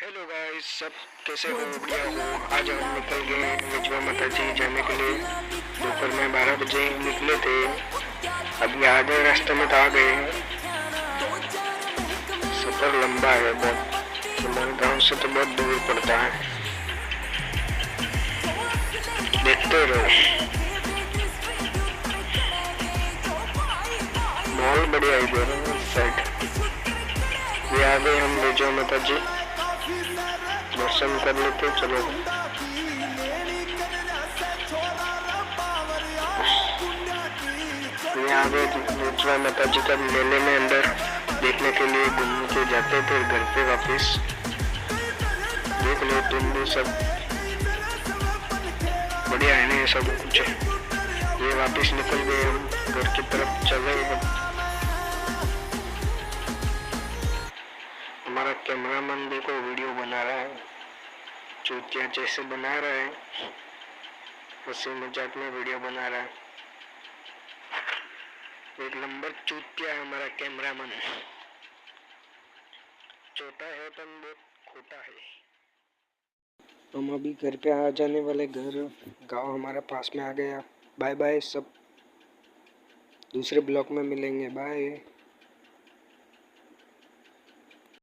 Hello guys, सब कैसे हो? बढ़िया हो? आज हम निकल गए विजय माता जी जाने के लिए। दोपहर में 12 बजे निकले थे। अभी आधे रास्ते में तो आ गए। सफर लंबा है बहुत। हमारे गांव से तो बहुत दूर पड़ता है। देखते रहो। माहौल बढ़िया है इधर साइड। ये आ गए हम विजय माता जी। दर्शन कर लेते चलो। यहाँ पे विजय माता जी का मेले में अंदर देखने के लिए घूमने के जाते थे। घर पे वापस देख लो तुम भी सब बढ़िया है ना, सब कुछ है। ये वापस निकल गए हम घर की तरफ चल रहे हैं। हमारा कैमरामैन देखो वीडियो बना रहा है, चूतिया जैसे बना रहा है, हंसी मजाक में वीडियो बना रहा है। एक नंबर चूतिया है हमारा कैमरामैन। छोटा है पर बहुत खोटा है। हम अभी घर पे आ जाने वाले। घर गांव हमारा पास में आ गया। बाय बाय सब, दूसरे ब्लॉग में मिलेंगे। बाय।